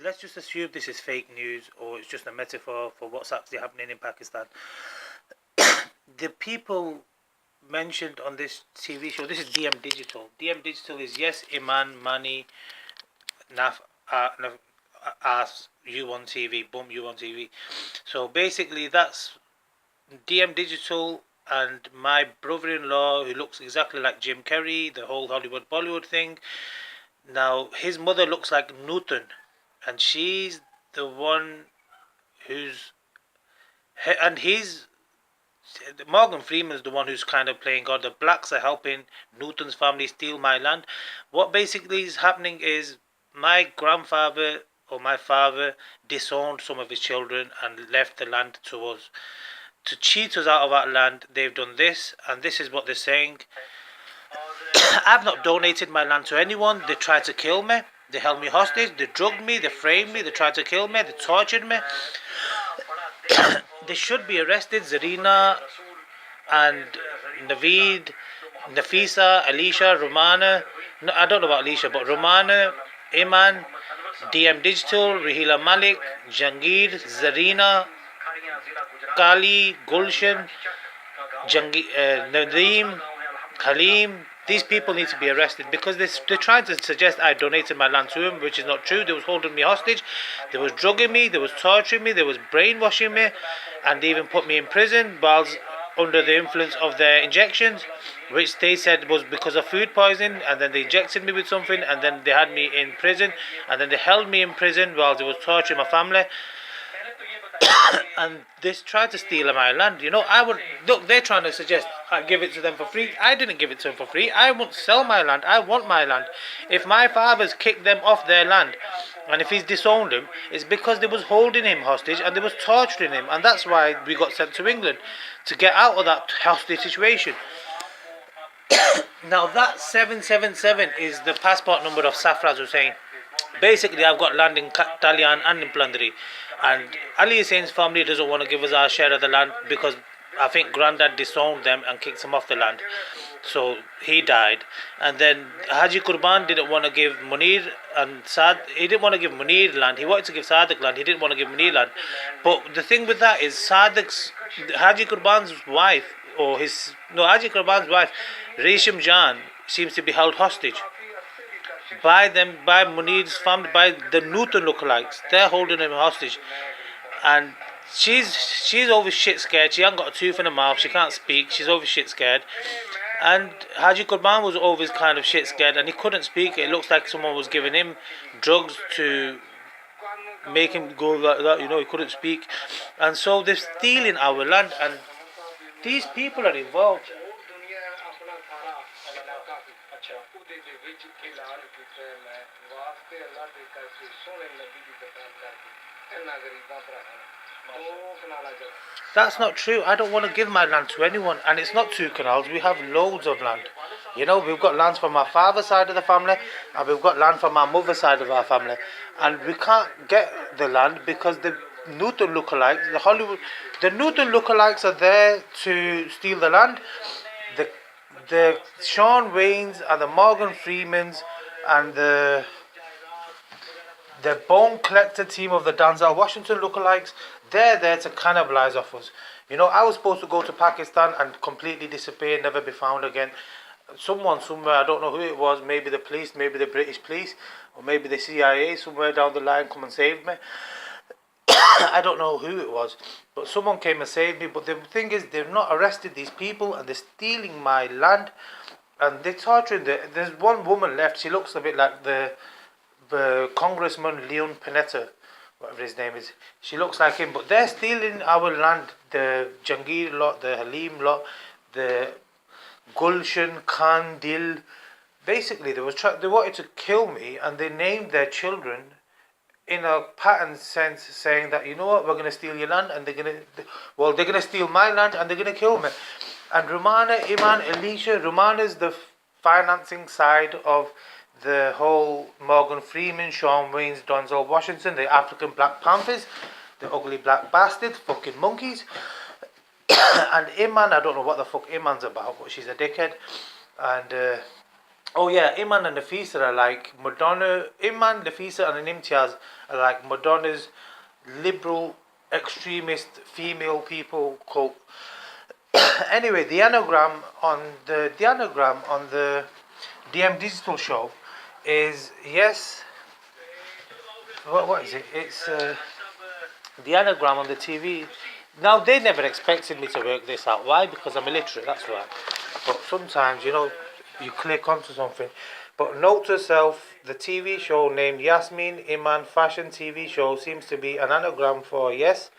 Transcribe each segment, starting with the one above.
let's just assume this is fake news or it's just a metaphor for what's actually happening in Pakistan. The people mentioned on this TV show, this is DM Digital. DM Digital is Yes, Iman, Mani, Naf, As, You on TV, Boom, You on TV. So basically, that's DM Digital and my brother-in-law, who looks exactly like Jim Carrey, the whole Hollywood Bollywood thing. Now, his mother looks like Newton, and she's the one who's, and he's, Morgan Freeman's the one who's kind of playing God. The blacks are helping Newton's family steal my land. What basically is happening is my grandfather or my father disowned some of his children and left the land to us. To cheat us out of our land, they've done this, and this is what they're saying. I've not donated my land to anyone. They tried to kill me. They held me hostage. They drugged me. They framed me. They tried to kill me. They tortured me. They should be arrested. Zarina and Naveed, Nafisa, Alicia, Romana. No, I don't know about Alicia, but Romana, Iman, DM Digital, Rahila Malik, Jangir, Zarina, Kali, Gulshan, Nadeem, Halim. These people need to be arrested because they're trying to suggest I donated my land to him, which is not true. They was holding me hostage, they was drugging me, they was torturing me, they was brainwashing me, and they even put me in prison whilst under the influence of their injections, which they said was because of food poisoning, and then they injected me with something, and then they had me in prison, and then they held me in prison while they was torturing my family. And they tried to steal my land. You know, I would look. They're trying to suggest I give it to them for free. I didn't give it to them for free. I won't sell my land. I want my land. If my father's kicked them off their land, and if he's disowned them, it's because they was holding him hostage and they was torturing him, and that's why we got sent to England to get out of that hostage situation. Now that 777 is the passport number of Safraz Hussain. Basically, I've got land in Talian and in Plandri. And Ali Hussein's family doesn't want to give us our share of the land because I think Grandad disowned them and kicked him off the land. So he died. And then Haji Qurban didn't want to give Munir and Saad. He didn't want to give Munir land. He wanted to give Sadiq land. He didn't want to give Munir land. But the thing with that is Sadiq's, Haji Qurban's wife, Haji Qurban's wife, Resham Jan, seems to be held hostage by Munir's family, by the Newton lookalikes. They're holding him hostage, and she's always shit scared. She hasn't got a tooth in her mouth. She can't speak. She's always shit scared. And Haji Qurban was always kind of shit scared, and he couldn't speak. It looks like someone was giving him drugs to make him go like that. You know, he couldn't speak, and so they're stealing our land, and these people are involved. That's not true. I don't want to give my land to anyone, and it's not 2 canals. We have loads of land. You know, we've got lands from my father's side of the family, and we've got land from my mother's side of our family, and we can't get the land because the Newton lookalikes, the Newton lookalikes are there to steal the land. The Sean Waynes and the Morgan Freemans and the bone collector team of the Denzel Washington lookalikes, they're there to cannibalize off us. You know, I was supposed to go to Pakistan and completely disappear, never be found again. Someone somewhere, I don't know who it was, maybe the police, maybe the British police, or maybe the CIA somewhere down the line come and saved me. I don't know who it was, but someone came and saved me. But the thing is, they've not arrested these people, and they're stealing my land, and they're torturing. There's one woman left. She looks a bit like the Congressman Leon Panetta, whatever his name is. She looks like him, but they're stealing our land. The Jangir lot, the Halim lot, the Gulshan, Khan, Dil. Basically, they wanted to kill me, and they named their children in a pattern sense, saying that, you know what, we're going to steal your land, and they're going to steal my land, and they're going to kill me. And Romana, Iman, Alicia, Romana's the financing side of the whole Morgan Freeman, Sean Wayne's, Denzel Washington, the African Black Panthers, the ugly black bastards, fucking monkeys. And Iman, I don't know what the fuck Iman's about, but she's a dickhead. And Oh yeah, Iman and Nafisa are like Madonna. Iman, Nafisa, and Imtiaz are like Madonna's liberal, extremist female people cult. Anyway, the anagram on the DM Digital show is yes. What is it? It's the anagram on the TV. Now they never expected me to work this out. Why? Because I'm illiterate. That's why. But sometimes you click onto something. But note to self: the TV show named Yasmin Iman Fashion TV Show seems to be an anagram for yes,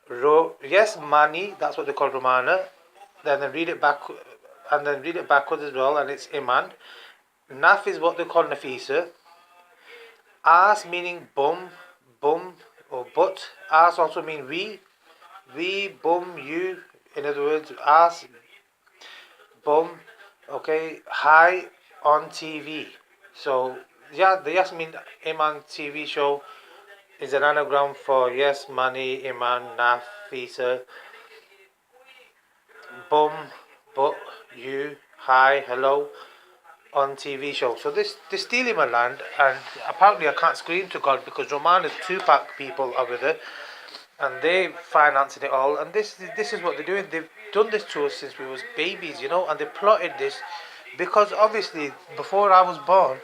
yes, Mani. That's what they call Romana. Then read it back, and then read it backwards as well, and it's Iman. Naf is what they call Nafisa. As meaning bum or but. As also mean we, bum, you. In other words, as, bum, okay, high on TV. So yeah, the Yasmin Iman TV show is an anagram for yes, money, Iman, Nafisa, bum, but, you, hi, hello, on TV show. So this stealing my land, and apparently I can't scream to God because Romana's Tupac people are with her, and they financing it all. And this is what they're doing. They've done this to us since we was babies, and they plotted this because obviously before I was born,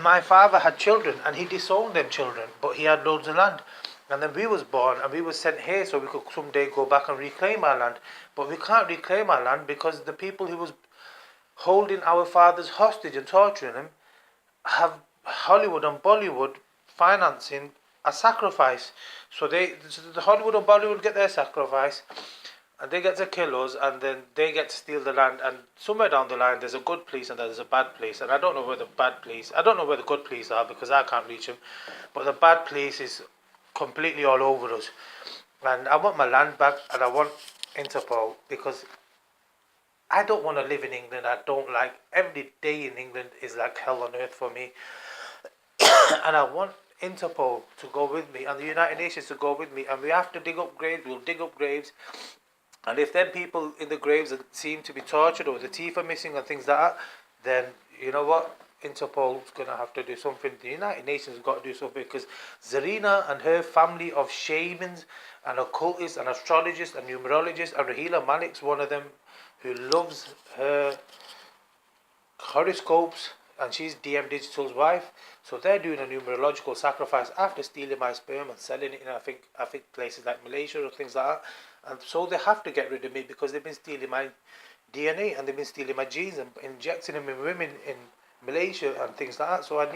my father had children and he disowned them children, but he had loads of land. And then we was born and we was sent here so we could someday go back and reclaim our land. But we can't reclaim our land because the people who was holding our fathers hostage and torturing them have Hollywood and Bollywood financing a sacrifice. So the Hollywood and Bollywood get their sacrifice, and they get to kill us, and then they get to steal the land. And somewhere down the line, there's a good police and there's a bad police, and I don't know where the bad police. I don't know where the good police are because I can't reach them, but the bad police is completely all over us. And I want my land back, and I want Interpol because I don't want to live in England. I don't like every day in England is like hell on earth for me, and I want Interpol to go with me and the United Nations to go with me, and we have to dig up graves. We'll dig up graves, and if then people in the graves seem to be tortured or the teeth are missing and things like that, then you know what? Interpol's going to have to do something. The United Nations has got to do something because Zarina and her family of shamans and occultists and astrologists and numerologists, and Rahila Malik's one of them who loves her horoscopes, and she's DM Digital's wife. So they're doing a numerological sacrifice after stealing my sperm and selling it in I think places like Malaysia or things like that. And so they have to get rid of me because they've been stealing my DNA and they've been stealing my genes and injecting them in women in Malaysia and things like that. So I need